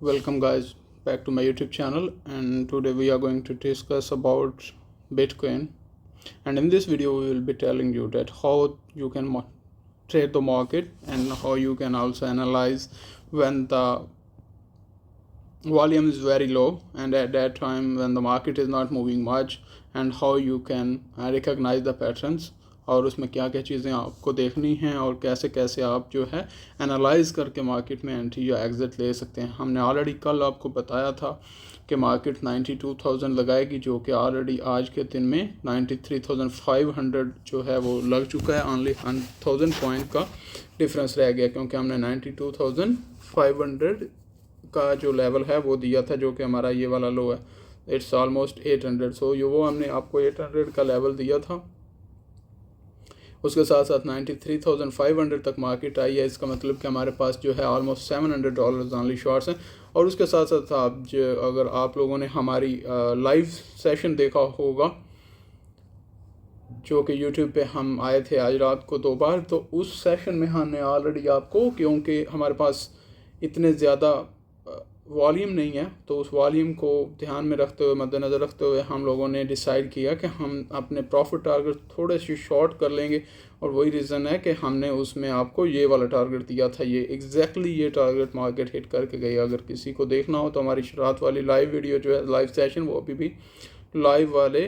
Welcome guys back to my YouTube channel, and today we are going to discuss about Bitcoin. And in this video we will be telling you that how you can trade the market and how you can also analyze when the volume is very low and at that time when the market is not moving much, and how you can recognize the patterns और उसमें क्या क्या चीज़ें आपको देखनी हैं और कैसे कैसे आप जो है एनालाइज करके मार्केट में एंट्री या एग्ज़िट ले सकते हैं। हमने ऑलरेडी कल आपको बताया था कि मार्केट 92,000 लगाएगी, जो कि ऑलरेडी आज के दिन में 93,500 जो है वो लग चुका है। ओनली 1,000 पॉइंट का डिफरेंस रह गया, क्योंकि हमने 92,500 का जो लेवल है वो दिया था, जो कि हमारा ये वाला लो है। It's almost 800। सो ये वो हमने आपको 800 का लेवल दिया था। उसके साथ साथ 93,500 तक मार्केट आई है। इसका मतलब कि हमारे पास जो है ऑलमोस्ट $700 ऑनली शॉर्ट्स हैं। और उसके साथ साथ अगर आप लोगों ने हमारी लाइव सेशन देखा होगा, जो कि यूट्यूब पे हम आए थे आज रात को 2 बार, तो उस सेशन में हमने ऑलरेडी आपको, क्योंकि हमारे पास इतने ज़्यादा वॉल्यूम नहीं है, तो उस वॉल्यूम को ध्यान में रखते हुए, मद्देनज़र रखते हुए हम लोगों ने डिसाइड किया कि हम अपने प्रॉफिट टारगेट थोड़े से शॉर्ट कर लेंगे। और वही रीज़न है कि हमने उसमें आपको ये वाला टारगेट दिया था। ये एग्जैक्टली ये टारगेट मार्केट हिट करके गई। अगर किसी को देखना हो तो हमारी रात वाली लाइव वीडियो जो है, लाइव सेशन, वो अभी भी लाइव वाले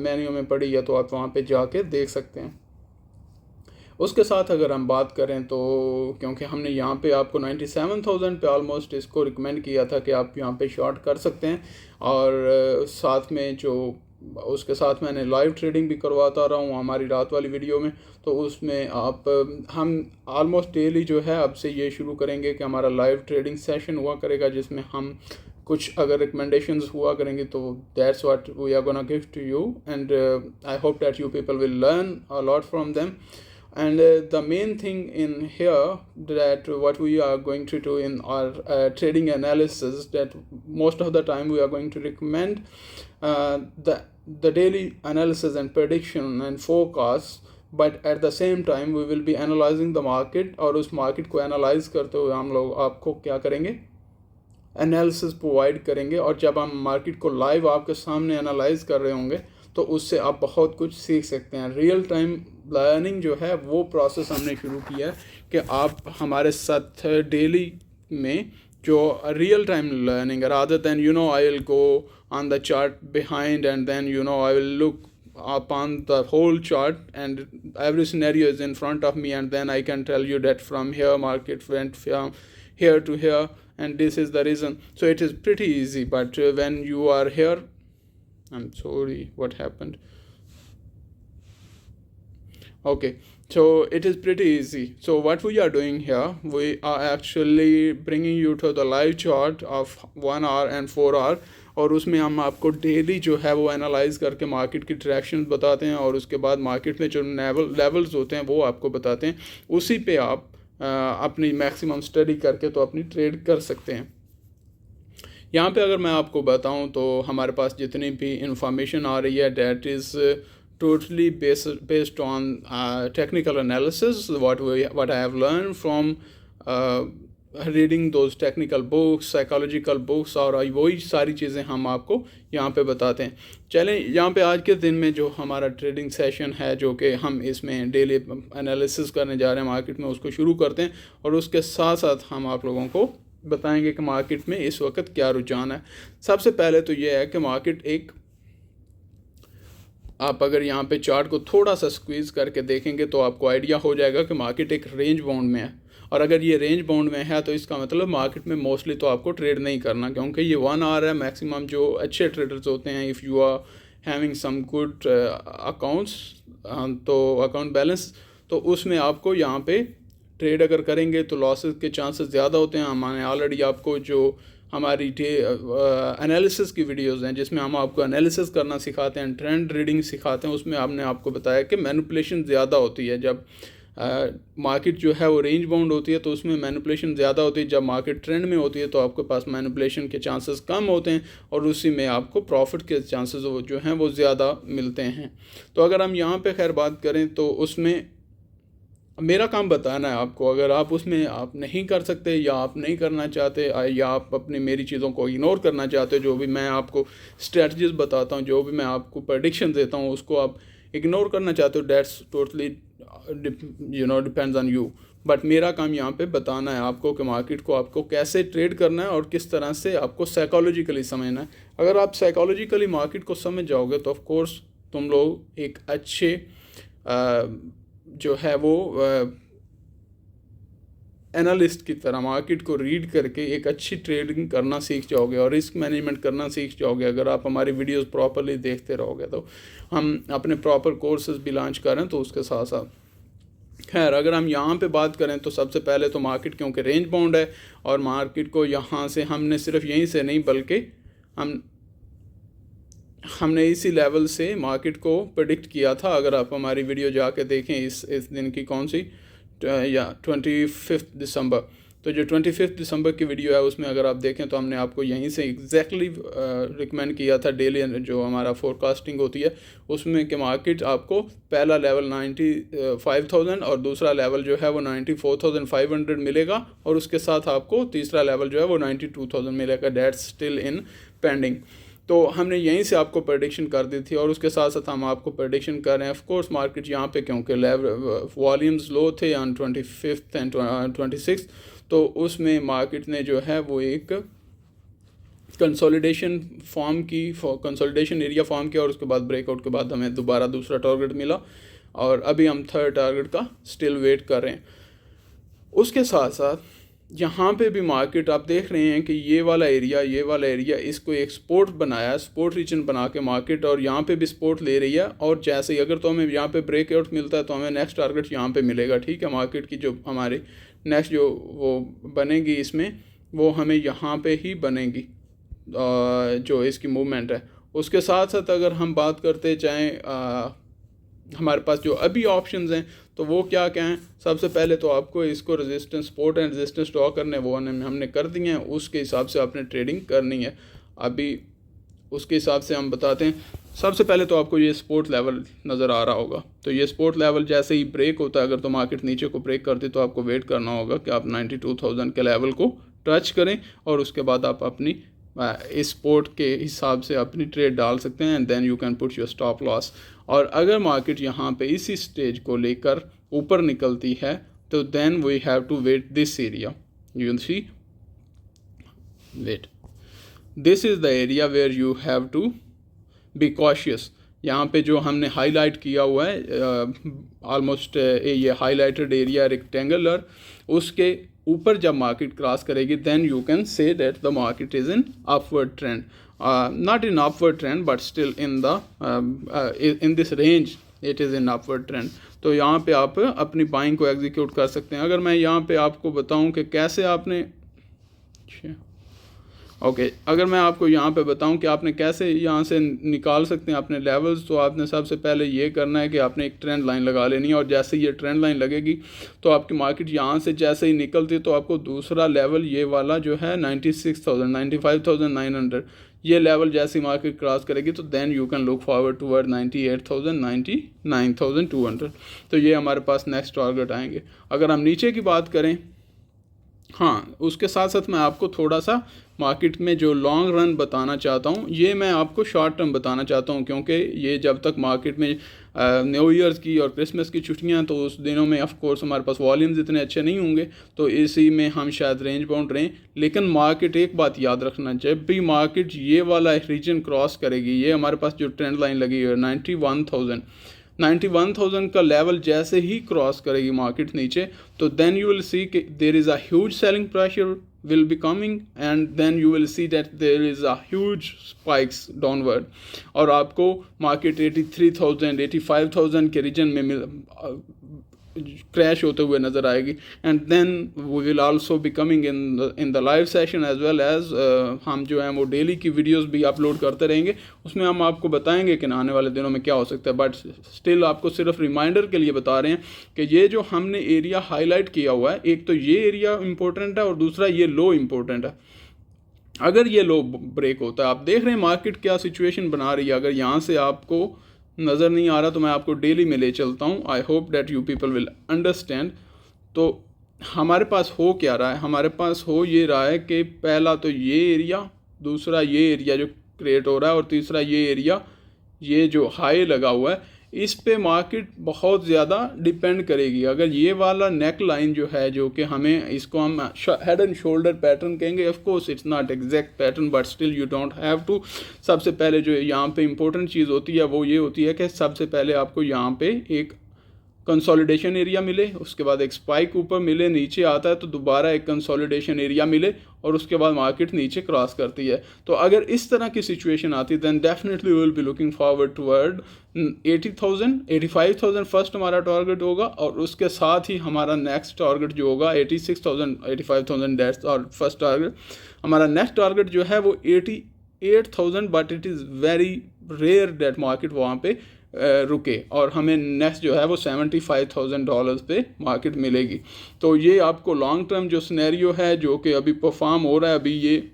मेन्यू में पड़ी है, तो आप वहाँ पर जाके देख सकते हैं। उसके साथ अगर हम बात करें तो, क्योंकि हमने यहाँ पे आपको 97,000 पे ऑलमोस्ट इसको रिकमेंड किया था कि आप यहाँ पे शॉर्ट कर सकते हैं, और साथ में जो उसके साथ मैंने लाइव ट्रेडिंग भी करवाता रहा हूँ हमारी रात वाली वीडियो में। तो उसमें हम ऑलमोस्ट डेली जो है अब से ये शुरू करेंगे कि हमारा लाइव ट्रेडिंग सेशन हुआ करेगा, जिसमें हम कुछ अगर रिकमेंडेशंस हुआ करेंगे तो that's what we are gonna give to you, and I hope that you people will learn a lot from them. And the main thing in here, that what we are going to do in our trading analysis, that most of the time we are going to recommend the daily analysis and prediction and forecast, but at the same time we will be analyzing the market, और उस market को analyze करते हुए हम लोग आपको क्या करेंगे, एनालिसिस प्रोवाइड करेंगे। और जब हम मार्केट को लाइव आपके सामने एनालाइज कर रहे होंगे तो उससे आप बहुत कुछ सीख सकते हैं। रियल टाइम लर्निंग जो है वो प्रोसेस हमने शुरू किया है कि आप हमारे साथ डेली में जो real time learning, rather than I will go on the chart behind and then I will look upon the whole chart and every scenario is in front of me, and then I can tell you that from here market went from here to here and this is the reason. So it is pretty easy, but when you are here, I'm sorry, what happened? Okay, so it is pretty easy. So what we are doing here, we are actually bringing you to the live chart of 1 hour and 4 hour, और उसमें हम आपको daily जो है वो analyse करके market की direction बताते हैं, और उसके बाद मार्केट में जो लेवल्स होते हैं वो आपको बताते हैं। उसी पे आप अपनी मैक्सिमम स्टडी करके तो अपनी ट्रेड कर सकते हैं। यहाँ पे अगर मैं आपको बताऊँ तो हमारे पास जितनी भी इंफॉर्मेशन आ रही है, that is totally based on technical analysis, what I have learned from reading those technical books, psychological books, और वही सारी चीज़ें हम आपको यहाँ पे बताते हैं। चलें, यहाँ पे आज के दिन में जो हमारा ट्रेडिंग सेशन है, जो कि हम इसमें डेली एनालिसिस करने जा रहे हैं मार्केट में, उसको शुरू करते हैं। और उसके साथ साथ हम आप लोगों को बताएंगे कि मार्केट में इस वक्त क्या रुझान है। सबसे पहले तो ये है कि मार्केट आप अगर यहाँ पे चार्ट को थोड़ा सा स्क्वीज़ करके देखेंगे तो आपको आइडिया हो जाएगा कि मार्केट एक रेंज बाउंड में है। और अगर ये रेंज बाउंड में है तो इसका मतलब मार्केट में मोस्टली तो आपको ट्रेड नहीं करना, क्योंकि ये 1 आवर है। मैक्सिमम जो अच्छे ट्रेडर्स होते हैं, if you are having some good accounts, तो अकाउंट बैलेंस, तो उसमें आपको यहाँ पे ट्रेड अगर करेंगे तो लॉसेस के चांसेस ज़्यादा होते हैं। हमने ऑलरेडी आपको जो हमारी एनालिसिस की वीडियोस हैं, जिसमें हम आपको एनालिसिस करना सिखाते हैं, ट्रेंड रीडिंग सिखाते हैं, उसमें हमने आपको बताया कि मैनिपुलेशन ज़्यादा होती है। जब मार्केट जो है वो रेंज बाउंड होती है तो उसमें मैनिपुलेशन ज़्यादा होती है। जब मार्केट ट्रेंड में होती है तो आपके पास मैनिपुलेशन के चांसेस कम होते हैं, और उसी में आपको प्रॉफिट के चांसेस जो हैं वो ज़्यादा मिलते हैं। तो अगर हम यहाँ पे खैर बात करें तो उसमें मेरा काम बताना है आपको। अगर आप उसमें आप नहीं कर सकते या आप नहीं करना चाहते या आप अपनी मेरी चीज़ों को इग्नोर करना चाहते हो, जो भी मैं आपको स्ट्रेटजीज बताता हूँ, जो भी मैं आपको प्रेडिक्शन देता हूँ, उसको आप इग्नोर करना चाहते हो, that's totally depends on you. But मेरा काम यहाँ पे बताना है आपको कि मार्केट को आपको कैसे ट्रेड करना है और किस तरह से आपको साइकोलॉजिकली समझना है। अगर आप साइकोलॉजिकली मार्केट को समझ जाओगे तो ऑफ कोर्स तुम लोग एक अच्छे जो है वो एनालिस्ट की तरह मार्केट को रीड करके एक अच्छी ट्रेडिंग करना सीख जाओगे और रिस्क मैनेजमेंट करना सीख जाओगे। अगर आप हमारी वीडियोस प्रॉपरली देखते रहोगे तो हम अपने प्रॉपर कोर्सेज भी लॉन्च करें तो उसके साथ साथ खैर अगर हम यहाँ पे बात करें तो सबसे पहले तो मार्केट क्योंकि रेंज बाउंड है और मार्केट को यहाँ से हमने सिर्फ यहीं से नहीं बल्कि हमने इसी लेवल से मार्केट को प्रेडिक्ट किया था। अगर आप हमारी वीडियो जाके देखें इस दिन की कौन सी या 25 दिसंबर, तो जो 25 दिसंबर की वीडियो है उसमें अगर आप देखें तो हमने आपको यहीं से एग्जैक्टली रिकमेंड किया था डेली जो हमारा फोरकास्टिंग होती है उसमें कि मार्केट आपको पहला लेवल 95,000 और दूसरा लेवल जो है वो 94,500 मिलेगा और उसके साथ आपको तीसरा लेवल जो है वो 92,000 मिलेगा। That's still in pending. तो हमने यहीं से आपको प्रेडिक्शन कर दी थी और उसके साथ साथ हम आपको प्रेडिक्शन कर रहे हैं। ऑफ कोर्स मार्केट यहाँ पे क्योंकि वॉल्यूम्स लो थे ऑन 25 एंड 26, तो उसमें मार्केट ने जो है वो एक कंसोलिडेशन एरिया फॉर्म किया और उसके बाद ब्रेकआउट के बाद हमें दोबारा दूसरा टारगेट मिला और अभी हम थर्ड टारगेट का स्टिल वेट कर रहे हैं। उसके साथ साथ यहाँ पे भी मार्केट आप देख रहे हैं कि ये वाला एरिया इसको एक सपोर्ट बनाया, सपोर्ट रीजन बना के मार्केट, और यहाँ पे भी सपोर्ट ले रही है और जैसे ही अगर तो हमें यहाँ पे ब्रेकआउट मिलता है तो हमें नेक्स्ट टारगेट यहाँ पे मिलेगा। ठीक है, मार्केट की जो हमारी नेक्स्ट जो वो बनेगी इसमें वो हमें यहाँ पे ही बनेगी जो इसकी मूवमेंट है। उसके साथ साथ अगर हम बात करते चाहें हमारे पास जो अभी ऑप्शंस हैं तो वो क्या क्या हैं। सबसे पहले तो आपको इसको resistance support and resistance draw करने वो हमने कर दिए हैं, उसके हिसाब से आपने ट्रेडिंग करनी है। अभी उसके हिसाब से हम बताते हैं। सबसे पहले तो आपको ये सपोर्ट लेवल नज़र आ रहा होगा, तो ये सपोर्ट लेवल जैसे ही ब्रेक होता है, अगर तो मार्केट नीचे को ब्रेक करती तो आपको वेट करना होगा कि आप 92,000 के लेवल को टच करें और उसके बाद आप अपनी इस सपोर्ट के हिसाब से अपनी ट्रेड डाल सकते हैं and then you can put your stop loss. और अगर मार्केट यहाँ पे इसी स्टेज को लेकर ऊपर निकलती है तो then we have to wait this area, you will see wait, this is the area where you have to be cautious. यहाँ पे जो हमने हाईलाइट किया हुआ है ऑलमोस्ट ये हाईलाइटेड एरिया रेक्टेंगुलर, उसके ऊपर जब मार्केट क्रॉस करेगी then you can say that the market is in upward trend, not in upward trend but still in this range it is in upward trend. तो यहाँ पे आप अपनी बाइंग को एग्जीक्यूट कर सकते हैं। अगर मैं यहाँ पे आपको बताऊँ कि कैसे आपने अगर मैं आपको यहाँ पे बताऊँ कि आपने कैसे यहाँ से निकाल सकते हैं अपने लेवल्स, तो आपने सबसे पहले ये करना है कि आपने एक ट्रेंड लाइन लगा लेनी है और जैसे ये ट्रेंड लाइन लगेगी तो आपकी मार्केट यहाँ से जैसे ही निकलती है तो आपको दूसरा लेवल ये वाला जो है 96,000 95,900 ये लेवल जैसे ही मार्केट क्रॉस करेगी तो then you can look forward toward 98,000 99,200। तो ये हमारे पास नेक्स्ट टारगेट आएंगे। अगर हम नीचे की बात करें, हाँ उसके साथ साथ मैं आपको थोड़ा सा मार्केट में जो लॉन्ग रन बताना चाहता हूँ, ये मैं आपको शॉर्ट टर्म बताना चाहता हूँ क्योंकि ये जब तक मार्केट में न्यू ईयर्स की और क्रिसमस की छुट्टियाँ हैं तो उस दिनों में ऑफ कोर्स हमारे पास वॉल्यूम्स इतने अच्छे नहीं होंगे, तो इसी में हम शायद रेंज बाउंड रहें। लेकिन मार्केट एक बात याद रखना, जब भी मार्केट ये वाला रीजन क्रॉस करेगी, ये हमारे पास जो ट्रेंड लाइन लगी है 91,000 का लेवल जैसे ही क्रॉस करेगी मार्केट नीचे, तो देन यू विल सी कि there is a huge selling pressure will be coming and then you will see that there is a huge spikes downward और आपको मार्केट 83,000 85,000 के रीजन में क्रैश होते हुए नज़र आएगी। And then we will also be coming in the live session as well as हम जो हैं वो डेली की वीडियोस भी अपलोड करते रहेंगे, उसमें हम आपको बताएंगे कि आने वाले दिनों में क्या हो सकता है। बट स्टिल आपको सिर्फ रिमाइंडर के लिए बता रहे हैं कि ये जो हमने एरिया हाईलाइट किया हुआ है, एक तो ये एरिया इंपॉर्टेंट है और दूसरा ये लो इंपॉर्टेंट है। अगर ये लो ब्रेक होता है, आप देख रहे हैं मार्केट क्या सिचुएशन बना रही है, अगर यहाँ से आपको नज़र नहीं आ रहा तो मैं आपको डेली में ले चलता हूँ। आई hope that you people will understand. तो हमारे पास हो क्या रहा है, हमारे पास हो ये रहा है कि पहला तो ये एरिया, दूसरा ये एरिया जो क्रिएट हो रहा है, और तीसरा ये एरिया, ये जो हाई लगा हुआ है, इस पे मार्केट बहुत ज़्यादा डिपेंड करेगी। अगर ये वाला नेक लाइन जो है, जो कि हमें इसको हम हेड एंड शोल्डर पैटर्न कहेंगे, of course it's not exact pattern but still you don't have to. सबसे पहले जो यहाँ पे इंपॉर्टेंट चीज़ होती है वो ये होती है कि सबसे पहले आपको यहाँ पे एक कंसोलिडेशन एरिया मिले, उसके बाद एक स्पाइक ऊपर मिले, नीचे आता है तो दोबारा एक कंसोलिडेशन एरिया मिले, और उसके बाद मार्केट नीचे क्रॉस करती है। तो अगर इस तरह की सिचुएशन आती है then definitely we will be looking forward toward 80,000 85,000 first हमारा टारगेट होगा, और उसके साथ ही हमारा नेक्स्ट टारगेट जो होगा 86,000 85,000 दैट्स और फर्स्ट टारगेट। हमारा नेक्स्ट टारगेट जो है वो 88,000, but it is very rare that market वहाँ पे रुके, और हमें नेक्स्ट जो है वो $75,000 पे मार्केट मिलेगी। तो ये आपको लॉन्ग टर्म जो सिनेरियो है, जो कि अभी परफॉर्म हो रहा है, अभी ये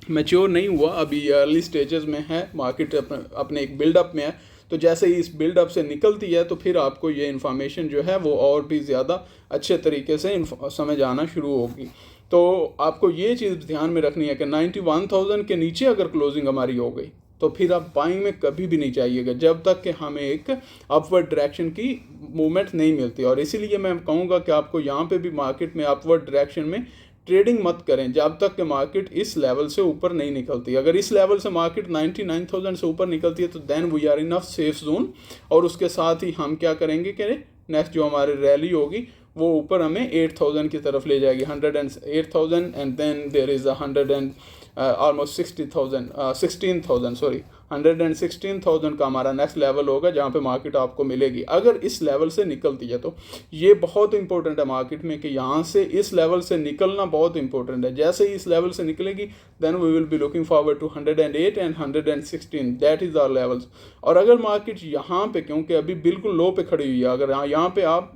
मैच्योर नहीं हुआ, अभी अर्ली स्टेजेस में है, मार्केट अपने एक बिल्डअप में है। तो जैसे ही इस बिल्डअप से निकलती है तो फिर आपको ये इन्फॉर्मेशन जो है वो और भी ज़्यादा अच्छे तरीके से समझ आना शुरू होगी। तो आपको ये चीज़ ध्यान में रखनी है कि 91,000 के नीचे अगर क्लोजिंग हमारी हो गई तो फिर आप बाइंग में कभी भी नहीं चाहिएगा, जब तक कि हमें एक अपवर्ड डायरेक्शन की मूवमेंट नहीं मिलती। और इसीलिए मैं कहूँगा कि आपको यहाँ पे भी मार्केट में अपवर्ड डायरेक्शन में ट्रेडिंग मत करें जब तक कि मार्केट इस लेवल से ऊपर नहीं निकलती। अगर इस लेवल से मार्केट 99,000 से ऊपर निकलती है तो then we are in a safe zone, और उसके साथ ही हम क्या करेंगे कि नेक्स्ट जो हमारी रैली होगी वो ऊपर हमें 8,000 की तरफ ले जाएगी, 108,000, एंड देन देयर इज़ 116,000 का हमारा नेक्स्ट लेवल होगा जहाँ पे मार्केट आपको मिलेगी अगर इस लेवल से निकलती है। तो ये बहुत इंपॉर्टेंट है मार्केट में कि यहाँ से इस लेवल से निकलना बहुत इंपॉर्टेंट है। जैसे ही इस लेवल से निकलेगी then we will be looking forward to 108 and 116, that is our levels. और अगर मार्केट यहाँ पे, क्योंकि अभी बिल्कुल लो पे खड़ी हुई है, अगर यहाँ पे आप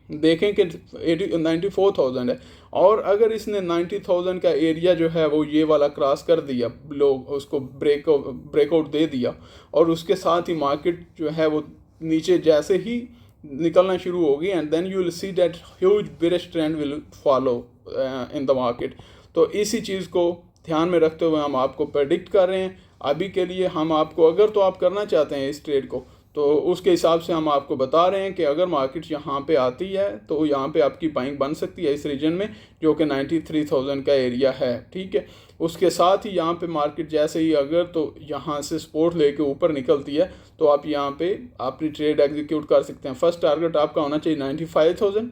देखें कि 94,000 है, और अगर इसने 90,000 का एरिया जो है वो ये वाला क्रॉस कर दिया, लोग उसको ब्रेकआउट दे दिया, और उसके साथ ही मार्केट जो है वो नीचे जैसे ही निकलना शुरू होगी, and then you will see that huge bearish trend will follow in the market. तो इसी चीज़ को ध्यान में रखते हुए हम आपको प्रेडिक्ट कर रहे हैं अभी के लिए। हम आपको, अगर तो आप करना चाहते हैं इस ट्रेड को, तो उसके हिसाब से हम आपको बता रहे हैं कि अगर मार्केट यहाँ पे आती है तो यहाँ पे आपकी बाइंग बन सकती है इस रीजन में, जो कि 93,000 का एरिया है, ठीक है। उसके साथ ही यहाँ पे मार्केट जैसे ही अगर तो यहाँ से सपोर्ट लेके ऊपर निकलती है तो आप यहाँ पे अपनी ट्रेड एग्जीक्यूट कर सकते हैं। फर्स्ट टारगेट आपका होना चाहिए 95,000,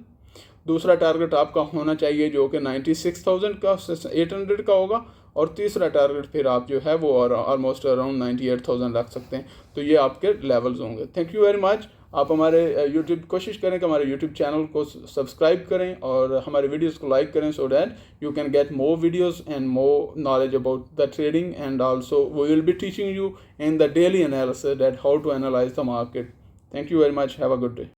दूसरा टारगेट आपका होना चाहिए जो कि 96,000 का 800 का होगा, और तीसरा टारगेट फिर आप जो है वो ऑलमोस्ट अराउंड 98,000 रख सकते हैं। तो ये आपके लेवल्स होंगे। Thank you very much. आप हमारे यूट्यूब कोशिश करें कि हमारे यूट्यूब चैनल को सब्सक्राइब करें और हमारे वीडियोस को लाइक करें, so that you can get more videos and more knowledge about the trading, and also we will be teaching you in the daily analysis that how to analyse the market. Thank you very much. Have a good day.